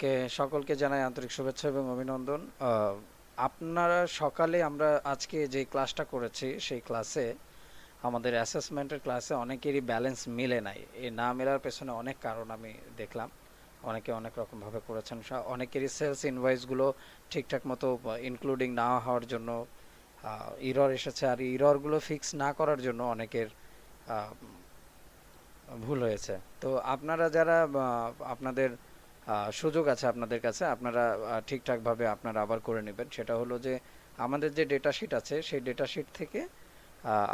ওকে, সকলকে জানাই আন্তরিক শুভেচ্ছা এবং অভিনন্দন। আপনারা সকালে আমরা আজকে যে ক্লাসটা করেছি সেই ক্লাসে আমাদের অ্যাসেসমেন্টের ক্লাসে অনেকেরই ব্যালেন্স মিলে নাই। এই না মেলার পেছনে অনেক কারণ আমি দেখলাম। অনেকে অনেক রকমভাবে করেছেন। অনেকেরই সেলস ইনভয়েসগুলো ঠিকঠাক মতো ইনক্লুডিং না হওয়ার জন্য ইরর এসেছে, আর ইররগুলো ফিক্স না করার জন্য অনেকের আহ, ভুল হয়েছে। তো আপনারা যারা আপনাদের সুযোগ আছে আপনাদের কাছে, আপনারা ঠিকঠাকভাবে আপনারা আবার করে নেবেন। সেটা হলো যে আমাদের যে ডেটা শিট আছে সেই ডেটা শিট থেকে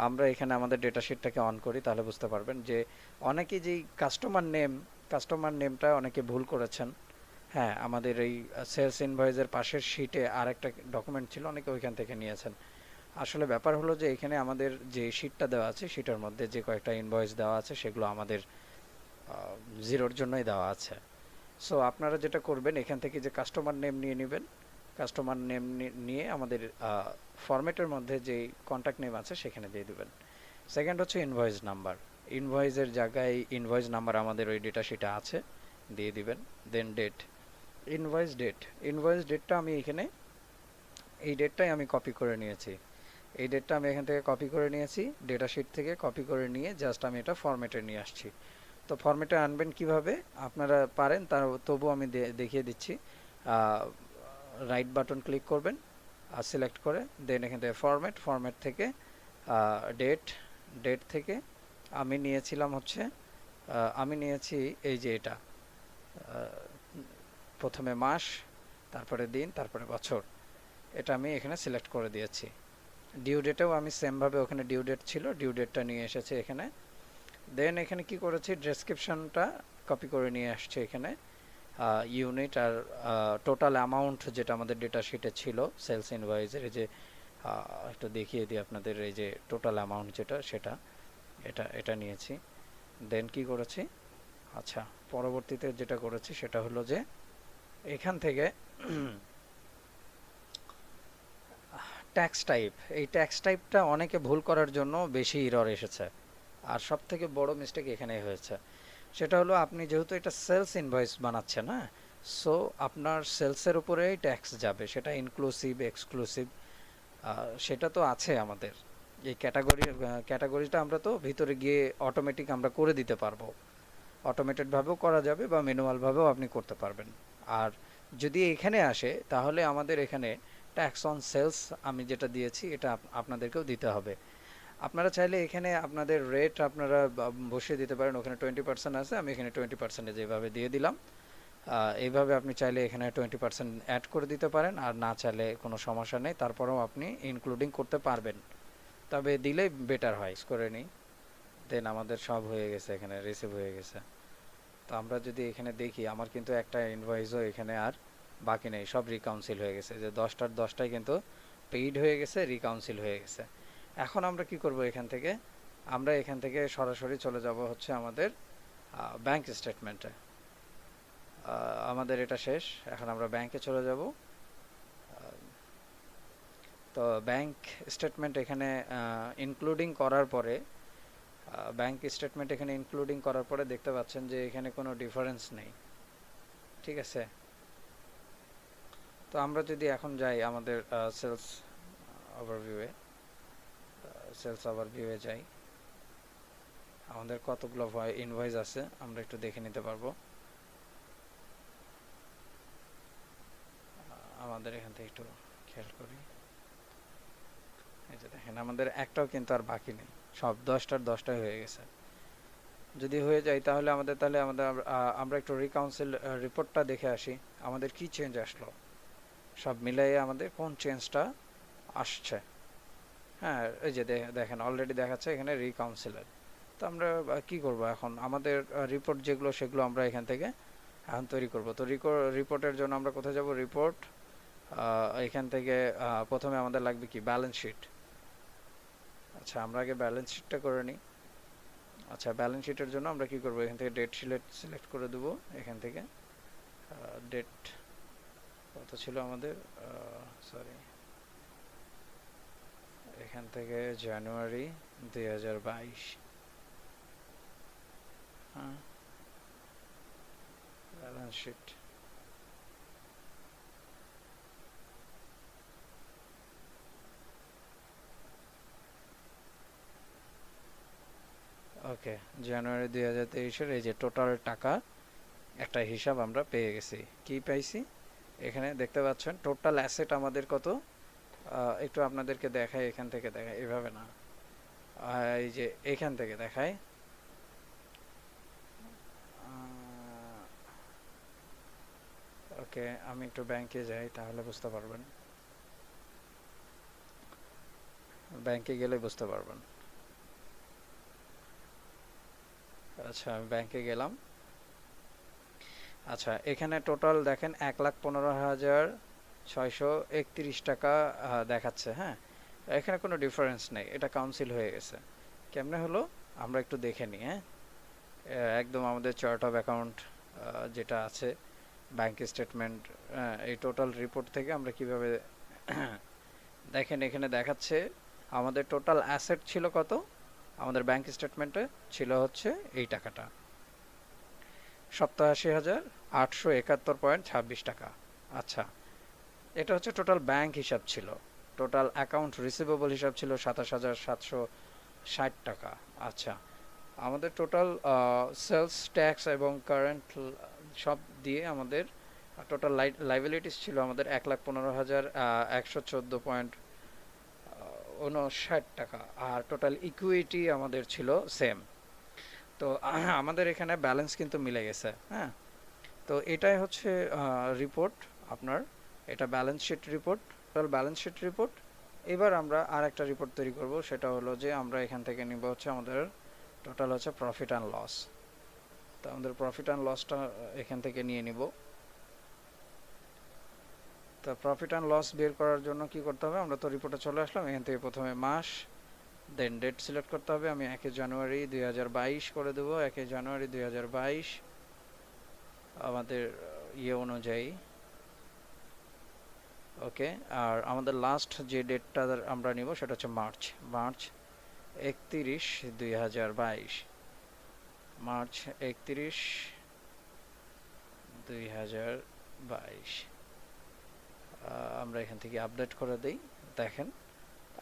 আমরা এখানে আমাদের ডেটা শিটটাকে অন করি, তাহলে বুঝতে পারবেন যে অনেকে যেই কাস্টমার নেমটা অনেকে ভুল করেছেন। হ্যাঁ, আমাদের এই সেলস ইনভয়েসের পাশের শিটে আর একটা ডকুমেন্ট ছিল, অনেকে ওইখান থেকে নিয়েছেন। আসলে ব্যাপার হলো যে এখানে আমাদের যে শিটটা দেওয়া আছে সেটার মধ্যে যে কয়েকটা ইনভয়েস দেওয়া আছে সেগুলো আমাদের জিরোর জন্যই দেওয়া আছে। সো আপনারা যেটা করবেন, এখান থেকে যে কাস্টমার নেম নিয়ে নেবেন। কাস্টমার নেম নিয়ে আমাদের ফরম্যাটের মধ্যে যে কন্ট্যাক্ট নেম আছে সেখানে দিয়ে দেবেন। সেকেন্ড হচ্ছে ইনভয়েস নাম্বার। ইনভয়েসের জায়গায় ইনভয়েস নাম্বার আমাদের ওই ডেটা শিটে আছে, দিয়ে দিবেন। দেন ডেট, ডেট। ইনভয়েস ডেটটা আমি এখানে, এই ডেটটাই আমি কপি করে নিয়েছি। এই ডেটটা আমি এখান থেকে কপি করে নিয়েছি, ডেটা শিট থেকে কপি করে নিয়ে জাস্ট আমি এটা ফরম্যাটে নিয়ে আসছি। তো ফরম্যাটে আনবেন কিভাবে আপনারা পারেন, তার তবু আমি দেখিয়ে দিচ্ছি। রাইট বাটন ক্লিক করবেন, সিলেক্ট করে দেন এখান থেকে ফরম্যাট থেকে ডেট, ডেট থেকে আমি নিয়েছিলাম হচ্ছে আমি নিয়েছি এই যে এটা, প্রথমে মাস, তারপরে দিন, তারপরে বছর। এটা আমি এখানে সিলেক্ট করে দিয়েছি। ডিউ ডেটেও আমি সেমভাবে, ওখানে ডিউ ডেট ছিল, ডিউ ডেটটা নিয়ে এসেছি এখানে। দেন এখানে কি করেছি, ডেসক্রিপশনটা কপি করে নিয়ে আসছে এখানে। ইউনিট আর টোটাল অ্যামাউন্ট যেটা আমাদের ডেটা শিটে ছিল সেলস ইনভয়েসের, এই যে একটু দেখিয়ে দিই আপনাদের, এই যে টোটাল অ্যামাউন্ট যেটা সেটা, এটা এটা নিয়েছি। দেন কি করেছি, আচ্ছা, পরবর্তীতে যেটা করেছি সেটা হলো যে এখান থেকে ট্যাক্স টাইপ, এই ট্যাক্স টাইপটা অনেকে ভুল করার জন্য বেশি ইরর এসেছে। আর সব থেকে বড় মিস্টেক এখানেই হয়েছে, সেটা হলো আপনি যেহেতু এটা সেলস ইনভয়েস বানাচ্ছেন, হ্যাঁ, সো আপনার সেলসের উপরেই ট্যাক্স যাবে, সেটা ইনক্লুসিভ এক্সক্লুসিভ সেটা তো আছে আমাদের। এই ক্যাটাগরিটা আমরা তো ভিতরে গিয়ে অটোমেটিক আমরা করে দিতে পারবো। অটোমেটেডভাবেও করা যাবে বা ম্যানুয়ালভাবেও আপনি করতে পারবেন। আর যদি এখানে আসে তাহলে আমাদের এখানে ট্যাক্স অন সেলস আমি যেটা দিয়েছি এটা আপনাদেরকেও দিতে হবে। আপনারা চাইলে এখানে আপনাদের রেট আপনারা বসিয়ে দিতে পারেন, ওখানে 20% আছে, আমি এখানে 20% যেভাবে দিয়ে দিলাম। এইভাবে আপনি চাইলে এখানে 20% অ্যাড করে দিতে পারেন, আর না চাইলে কোনো সমস্যা নেই, তারপরেও আপনি ইনক্লুডিং করতে পারবেন। তবে দিলেই বেটার হয়। করে নিই, দেন আমাদের সব হয়ে গেছে, এখানে রিসিভ হয়ে গেছে। তো আমরা যদি এখানে দেখি, আমার কিন্তু একটা ইনভয়েসও এখানে আর বাকি নেই, সব রিকাউন্সিল হয়ে গেছে, যে 10টার 10টাই কিন্তু পেইড হয়ে গেছে, রিকাউন্সিল হয়ে গেছে। এখন আমরা কি করব, এখান থেকে আমরা এখান থেকে সরাসরি চলে যাব হচ্ছে আমাদের ব্যাংক স্টেটমেন্টে। আমাদের এটা শেষ, এখন আমরা ব্যাংকে চলে যাব। তো ব্যাংক স্টেটমেন্ট এখানে ইনক্লুডিং করার পরে, ব্যাংক স্টেটমেন্ট এখানে ইনক্লুডিং করার পরে দেখতে পাচ্ছেন যে এখানে কোনো ডিফারেন্স নেই, ঠিক আছে। তো আমরা যদি এখন যাই আমাদের সেলস ওভারভিউয়ে, যাই, আমাদের কতগুলো ইনভয়েস আছে আমরা একটু দেখে নিতে পারবো। আমাদের এখান থেকে একটু খেয়াল করি, এই যে দেখেন আমাদের একটাও কিন্তু আর বাকি নেই, সব 10টার 10টাই হয়ে গেছে। যদি হয়ে যায় তাহলে আমাদের আমরা একটু রিকাউন্সিল রিপোর্টটা দেখে আসি, আমাদের কি চেঞ্জ আসলো, সব মিলাইয়ে আমাদের কোন চেঞ্জটা আসছে। হ্যাঁ, এই যে দেখেন অলরেডি দেখাচ্ছে এখানে রিকাউন্সিলের। তো আমরা কি করব এখন, আমাদের রিপোর্ট যেগুলো সেগুলো আমরা এখান থেকে এখন তৈরি করব। তো রিপোর্টের জন্য আমরা কোথায় যাব, রিপোর্ট, এখান থেকে প্রথমে আমাদের লাগবে কি, ব্যালেন্স শিট। আচ্ছা, আমরা আগে ব্যালেন্স শিটটা করে নিই। আচ্ছা, ব্যালেন্স শিটের জন্য আমরা কি করব, এখান থেকে ডেট সিলেক্ট করে দেবো। এখান থেকে ডেট কত ছিল আমাদের, সরি, এখান থেকে জানুয়ারি 2022, হ্যাঁ, ব্যালেন্স শিট, ওকে, জানুয়ারি 2023-এর এই যে টোটাল টাকা একটা হিসাব আমরা পেয়ে গেছি। কি পাইছি? এখানে দেখতে পাচ্ছেন টোটাল অ্যাসেট আমাদের কত। একটু আপনাদেরকে দেখাই, এখান থেকে দেখাই, এভাবে না, এই যে এখান থেকে দেখাই। ওকে, আমি একটু ব্যাংকে যাই, তাহলে বুঝতে পারবেন। ব্যাংকে গেলে বুঝতে পারবেন। আচ্ছা, আমি ব্যাংকে গেলাম। আচ্ছা, এখানে টোটাল দেখেন 1,15,631 টাকা দেখাচ্ছে। হ্যাঁ, এখানে কোনো ডিফারেন্স নেই, এটা কাউন্সিল হয়ে গেছে। কেমনে হলো আমরা একটু দেখে নিই। হ্যাঁ, একদম আমাদের চার্ট অফ অ্যাকাউন্ট যেটা আছে, ব্যাংক স্টেটমেন্ট, এই টোটাল রিপোর্ট থেকে আমরা কিভাবে দেখেন এখানে দেখাচ্ছে আমাদের টোটাল অ্যাসেট ছিল কত। আমাদের ব্যাংক স্টেটমেন্টে ছিল হচ্ছে এই টাকাটা, 87,871.26 টাকা। আচ্ছা, এটা হচ্ছে টোটাল ব্যাংক হিসাব ছিল। টোটাল অ্যাকাউন্ট রিসিভেবল হিসাব ছিল 27,760 টাকা। আচ্ছা, আমাদের টোটাল সেলস ট্যাক্স এবং কারেন্ট সব দিয়ে আমাদের টোটাল লাইবিলিটিস ছিল আমাদের 1,15,114.59 টাকা। আর টোটাল ইকুইটি আমাদের ছিল সেম। তো আমাদের এখানে ব্যালেন্স কিন্তু মিলে গেছে। হ্যাঁ, তো এটাই হচ্ছে রিপোর্ট আপনার, এটা balance sheet report, total balance sheet report. এবার আমরা আর একটা রিপোর্ট তৈরি করব, সেটা হলো যে আমরা এখান থেকে নিব হচ্ছে আমাদের টোটাল হচ্ছে প্রফিট অ্যান্ড লস। তো আমাদের প্রফিট অ্যান্ড লসটা এখান থেকে নিয়ে নিব। তো প্রফিট অ্যান্ড লস বের করার জন্য কি করতে হবে, আমরা তো রিপোর্টে চলে আসলাম। এখান থেকে প্রথমে মাস, দেন ডেট সিলেক্ট করতে হবে। আমি 1 জানুয়ারি 2022 করে দেবো। 1 জানুয়ারি 2022 আমাদের ইয়ে অনুযায়ী। ওকে, আর আমাদের লাস্ট যে ডেটটা আমরা নিব সেটা হচ্ছে মার্চ 31, 2022। মার্চ 31, 2022 আমরা এখান থেকে আপডেট করে দিই। দেখেন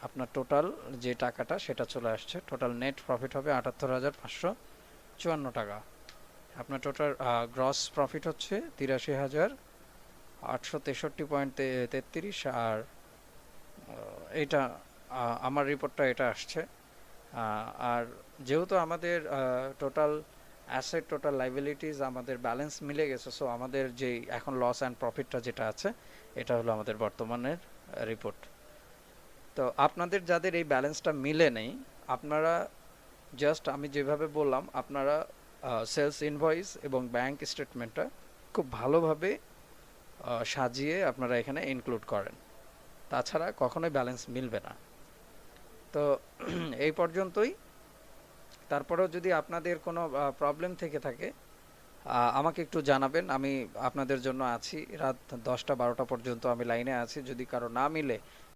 আপনার টোটাল যে টাকাটা সেটা চলে আসছে। টোটাল নেট প্রফিট হবে 78,554 টাকা। আপনার টোটাল গ্রস প্রফিট হচ্ছে 83,863.33। আর এটা আমার রিপোর্টটা এটা আসছে। আর যেহেতু আমাদের টোটাল অ্যাসেট, টোটাল লাইবিলিটিস, আমাদের ব্যালেন্স মিলে গেছে, সো আমাদের যে এখন লস অ্যান্ড প্রফিটটা যেটা আছে, এটা হলো আমাদের বর্তমানের রিপোর্ট। তো আপনাদের যাদের এই ব্যালেন্সটা মিলে নেই, আপনারা জাস্ট আমি যেভাবে বললাম, আপনারা সেলস ইনভয়েস এবং ব্যাংক স্টেটমেন্টটা খুব ভালোভাবে সাজিয়ে আপনারা এখানে ইনক্লুড করেন, তাছাড়া কখনোই ব্যালেন্স মিলবে না। তো এই পর্যন্তই। তারপরেও যদি আপনাদের কোনো প্রবলেম থেকে থাকে আমাকে একটু জানাবেন, আমি আপনাদের জন্য আছি। রাত 10টা 12টা পর্যন্ত আমি লাইনে আছি। যদি কারো না মিলে